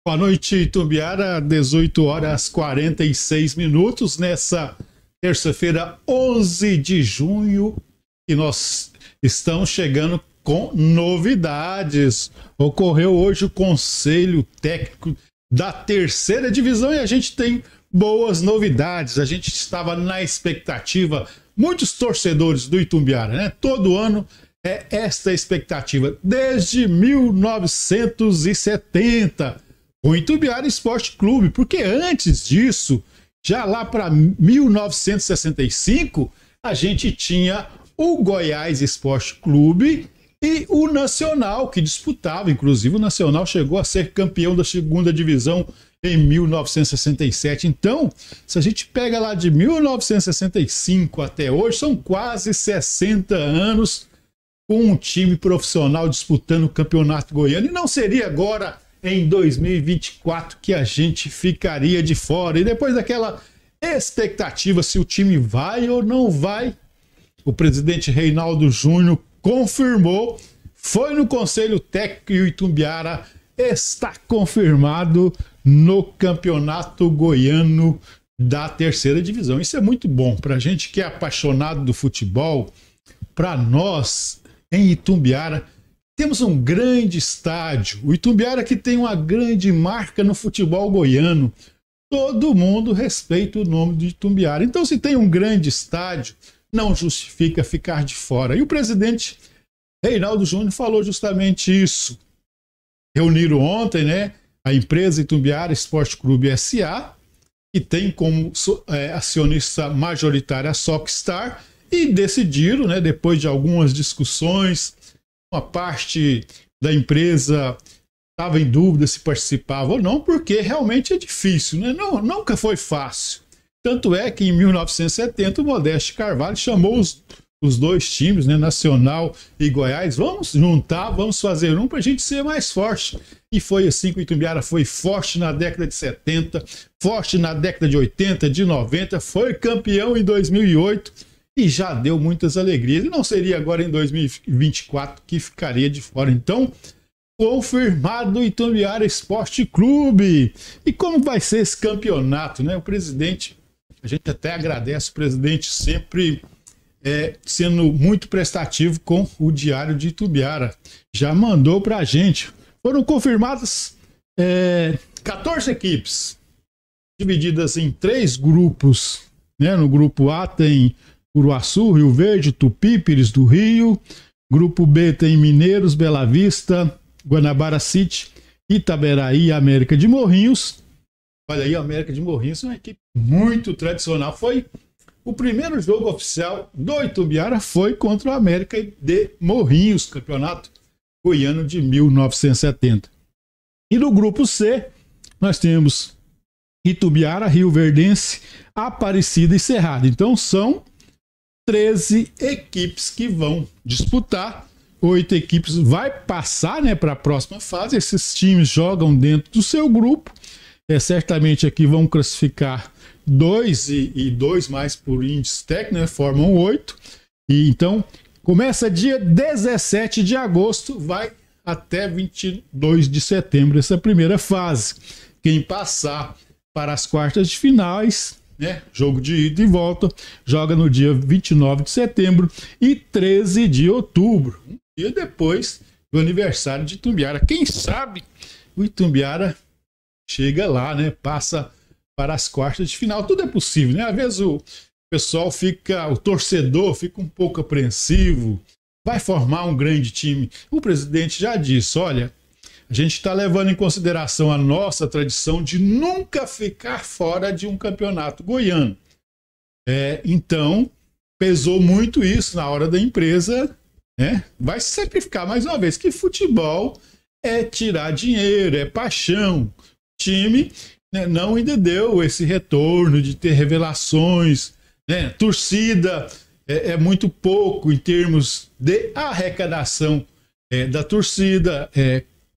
Boa noite, Itumbiara, 18 horas 46 minutos, nessa terça-feira, 11 de junho, e nós estamos chegando com novidades. Ocorreu hoje o Conselho Técnico da Terceira Divisão e a gente tem boas novidades. A gente estava na expectativa, muitos torcedores do Itumbiara, né? Todo ano é esta expectativa, desde 1970. O Itumbiara Esporte Clube, porque antes disso, já lá para 1965, a gente tinha o Goiás Esporte Clube e o Nacional, que disputava, inclusive o Nacional chegou a ser campeão da segunda divisão em 1967. Então, se a gente pega lá de 1965 até hoje, são quase 60 anos com um time profissional disputando o Campeonato Goiano, e não seria agora em 2024 que a gente ficaria de fora. E depois daquela expectativa se o time vai ou não vai, o presidente Reinaldo Júnior confirmou, foi no Conselho Técnico e o Itumbiara está confirmado no Campeonato Goiano da Terceira Divisão. Isso é muito bom para a gente que é apaixonado do futebol. Para nós em Itumbiara temos um grande estádio. O Itumbiara que tem uma grande marca no futebol goiano. Todo mundo respeita o nome de Itumbiara. Então, se tem um grande estádio, não justifica ficar de fora. E o presidente Reinaldo Júnior falou justamente isso. Reuniram ontem, né, a empresa Itumbiara Esporte Clube S.A., que tem como acionista majoritária a Socstar, e decidiram, né, depois de algumas discussões, uma parte da empresa estava em dúvida se participava ou não, porque realmente é difícil, né? Nunca foi fácil. Tanto é que em 1970 o Modeste Carvalho chamou os dois times, né, Nacional e Goiás, vamos juntar, vamos fazer um para a gente ser mais forte. E foi assim que o Itumbiara foi forte na década de 70, forte na década de 80, de 90, foi campeão em 2008, e já deu muitas alegrias. E não seria agora em 2024 que ficaria de fora. Então, confirmado o Itumbiara Esporte Clube. E como vai ser esse campeonato, né? O presidente, a gente até agradece o presidente sempre sendo muito prestativo com o Diário de Itumbiara. Já mandou pra gente. Foram confirmadas 14 equipes, divididas em 3 grupos, né? No grupo A tem Uruaçu, Rio Verde, Tupi, Pires do Rio. Grupo B tem Mineiros, Bela Vista, Guanabara City, Itaberaí e América de Morrinhos. Olha aí, a América de Morrinhos é uma equipe muito tradicional. Foi o primeiro jogo oficial do Itumbiara, foi contra o América de Morrinhos, campeonato goiano de 1970. E no grupo C, nós temos Itumbiara, Rio Verdense, Aparecida e Cerrado. Então são 13 equipes que vão disputar, 8 equipes vai passar, né, para a próxima fase. Esses times jogam dentro do seu grupo, certamente aqui vão classificar 2 e 2 mais por índice técnico, né, formam 8, e então começa dia 17 de agosto, vai até 22 de setembro essa primeira fase. Quem passar para as quartas de finais, né, jogo de ida e volta, joga no dia 29 de setembro e 13 de outubro, um dia depois do aniversário de Itumbiara. Quem sabe o Itumbiara chega lá, né, passa para as quartas de final. Tudo é possível, né? Às vezes o pessoal o torcedor fica um pouco apreensivo, vai formar um grande time. O presidente já disse, olha, a gente está levando em consideração a nossa tradição de nunca ficar fora de um campeonato goiano. Então, pesou muito isso na hora da empresa, né? Vai se sacrificar mais uma vez, que futebol é tirar dinheiro, é paixão. O time, né, não ainda deu esse retorno de ter revelações, né? Torcida é muito pouco em termos de arrecadação da torcida,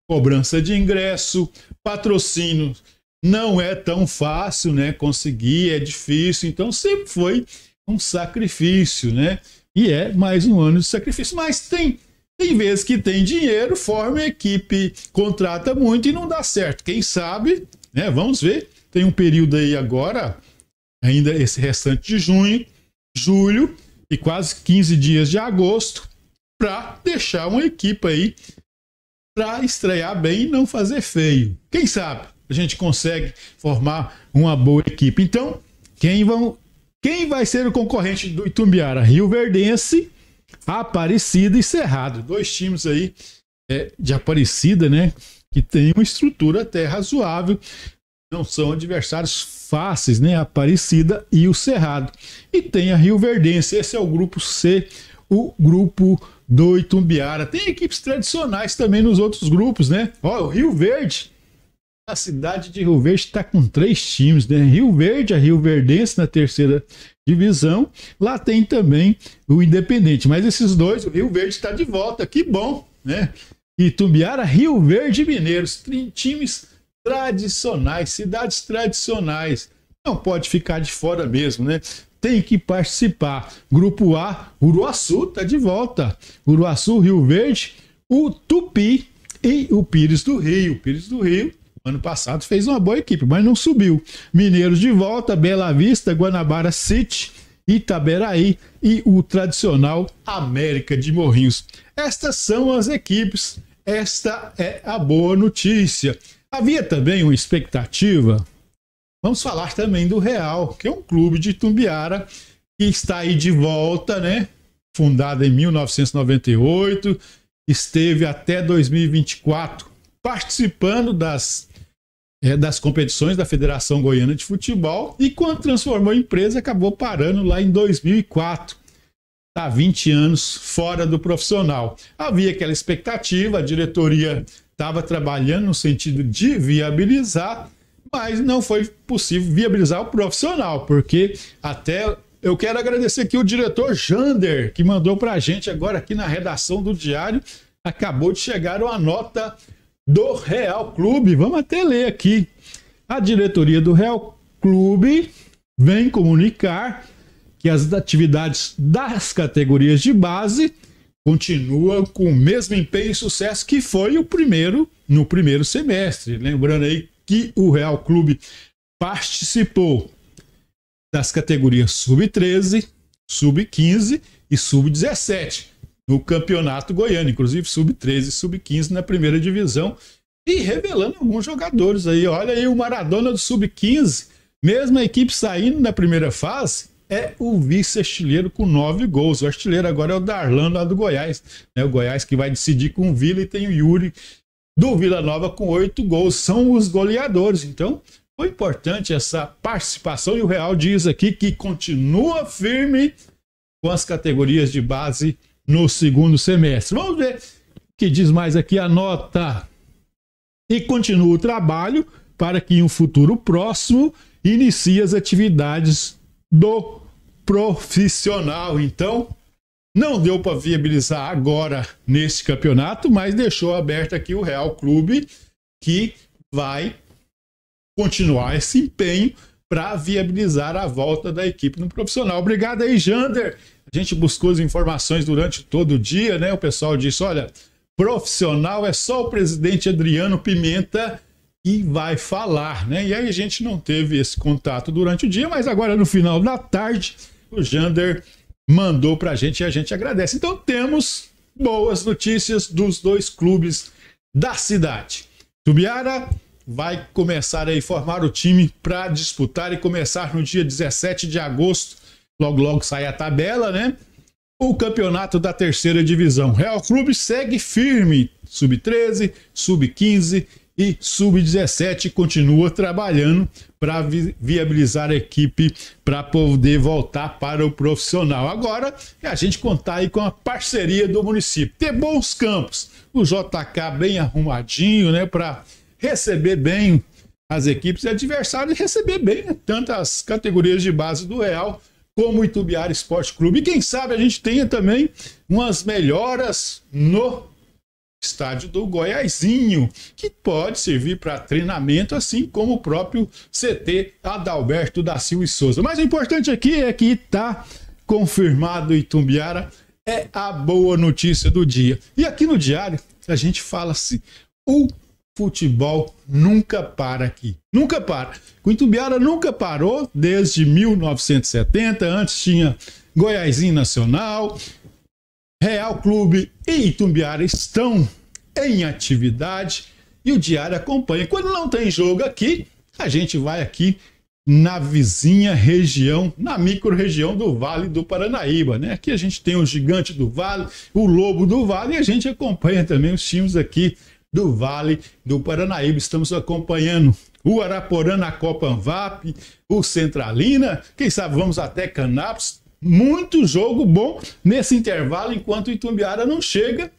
cobrança de ingresso, patrocínio não é tão fácil, né, conseguir, é difícil, então sempre foi um sacrifício, né, e é mais um ano de sacrifício, mas tem Tem vezes que tem dinheiro, forma equipe, contrata muito e não dá certo. Quem sabe, né? Vamos ver. Tem um período aí agora, ainda esse restante de junho, julho e quase 15 dias de agosto, para deixar uma equipe aí para estrear bem e não fazer feio. Quem sabe a gente consegue formar uma boa equipe. Então, quem vai ser o concorrente do Itumbiara? Rioverdense, Aparecida e Cerrado. 2 times aí de Aparecida, né? Que tem uma estrutura até razoável. Não são adversários fáceis, né? A Aparecida e o Cerrado. E tem a Rioverdense. Esse é o grupo C, o grupo do Itumbiara. Tem equipes tradicionais também nos outros grupos, né? Ó, o Rio Verde. A cidade de Rio Verde está com 3 times, né? Rio Verde, a Rioverdense na 3ª divisão. Lá tem também o Independente. Mas esses dois, o Rio Verde está de volta. Que bom, né? Itumbiara, Rio Verde e Mineiros. Times tradicionais, cidades tradicionais. Não pode ficar de fora mesmo, né? Tem que participar. Grupo A, Uruaçu está de volta. Uruaçu, Rio Verde, o Tupi e o Pires do Rio. O Pires do Rio, ano passado, fez uma boa equipe, mas não subiu. Mineiros de volta, Bela Vista, Guanabara City, Itaberaí e o tradicional América de Morrinhos. Estas são as equipes. Esta é a boa notícia. Havia também uma expectativa. Vamos falar também do Real, que é um clube de Itumbiara que está aí de volta, né? Fundado em 1998, esteve até 2024 participando das competições da Federação Goiana de Futebol e quando transformou em empresa acabou parando lá em 2004. Está 20 anos fora do profissional. Havia aquela expectativa, a diretoria estava trabalhando no sentido de viabilizar, mas não foi possível viabilizar o profissional, porque até eu quero agradecer aqui o diretor Jander, que mandou para a gente agora aqui na redação do Diário, acabou de chegar uma nota do Real Clube. Vamos até ler aqui. A diretoria do Real Clube vem comunicar que as atividades das categorias de base continuam com o mesmo empenho e sucesso que foi no primeiro semestre. Lembrando aí que o Real Clube participou das categorias sub-13, sub-15 e sub-17 no Campeonato Goiano, inclusive sub-13 e sub-15 na 1ª divisão, e revelando alguns jogadores aí. Olha aí o Maradona do sub-15, mesmo a equipe saindo na primeira fase, é o vice-artilheiro com 9 gols. O artilheiro agora é o Darlan lá do Goiás, né? O Goiás que vai decidir com o Vila, e tem o Yuri do Vila Nova com 8 gols. São os goleadores. Então, foi importante essa participação e o Real diz aqui que continua firme com as categorias de base no 2º semestre. Vamos ver o que diz mais aqui a nota. E continua o trabalho para que em um futuro próximo inicie as atividades do profissional. Então, não deu para viabilizar agora nesse campeonato, mas deixou aberto aqui o Real Clube, que vai continuar esse empenho para viabilizar a volta da equipe no profissional. Obrigado aí, Jander. A gente buscou as informações durante todo o dia, né? O pessoal disse, olha, profissional é só o presidente Adriano Pimenta e vai falar, né? E aí a gente não teve esse contato durante o dia, mas agora no final da tarde o Jander mandou pra gente e a gente agradece. Então temos boas notícias dos 2 clubes da cidade. Itumbiara vai começar a formar o time para disputar e começar no dia 17 de agosto. Logo sai a tabela, né? O campeonato da 3ª divisão. Real Clube segue firme. Sub-13, sub-15 e sub-17 continua trabalhando para viabilizar a equipe para poder voltar para o profissional. Agora é a gente contar aí com a parceria do município. Ter bons campos. O JK bem arrumadinho, né? Para receber bem as equipes e adversários e receber bem, né, tanto as categorias de base do Real como o Itumbiara Esporte Clube. E quem sabe a gente tenha também umas melhoras no estádio do Goiazinho, que pode servir para treinamento, assim como o próprio CT Adalberto da Silva e Souza. Mas o importante aqui é que está confirmado o Itumbiara é a boa notícia do dia. E aqui no Diário a gente fala assim, o futebol nunca para aqui, nunca para. O Itumbiara nunca parou desde 1970, antes tinha Goiásinho Nacional, Real Clube e Itumbiara estão em atividade e o Diário acompanha. Quando não tem jogo aqui, a gente vai aqui na vizinha região, na micro-região do Vale do Paranaíba, né? Aqui a gente tem o Gigante do Vale, o Lobo do Vale e a gente acompanha também os times aqui do Vale do Paranaíba. Estamos acompanhando o Araporã na Copa Anvap, o Centralina, quem sabe vamos até Canápolis. Muito jogo bom nesse intervalo enquanto o Itumbiara não chega.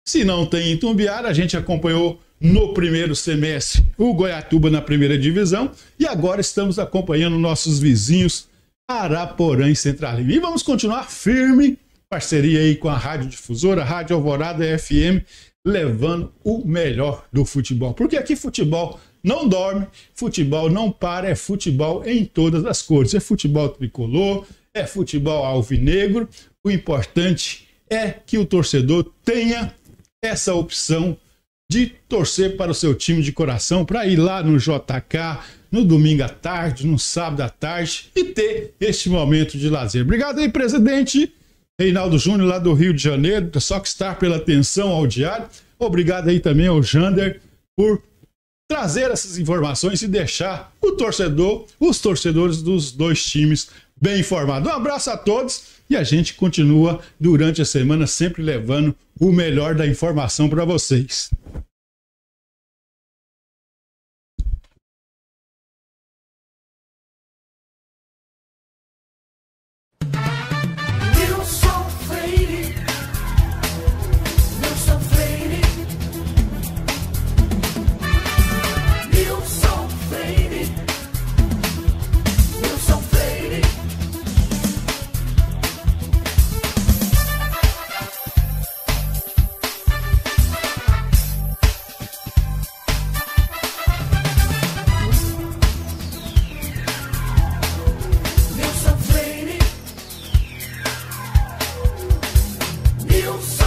Se não tem Itumbiara, a gente acompanhou no primeiro semestre o Goiatuba na primeira divisão e agora estamos acompanhando nossos vizinhos Araporã e Centralina. E vamos continuar firme, parceria aí com a Rádio Difusora, a Rádio Alvorada FM, levando o melhor do futebol. Porque aqui futebol não dorme, futebol não para, é futebol em todas as cores. É futebol tricolor, é futebol alvinegro. O importante é que o torcedor tenha essa opção de torcer para o seu time de coração, para ir lá no JK, no domingo à tarde, no sábado à tarde e ter este momento de lazer. Obrigado aí, presidente Reinaldo Júnior, lá do Rio de Janeiro, da Sockstar, pela atenção ao Diário. Obrigado aí também ao Jander por trazer essas informações e deixar o torcedor, os torcedores dos dois times bem informados. Um abraço a todos e a gente continua durante a semana sempre levando o melhor da informação para vocês. You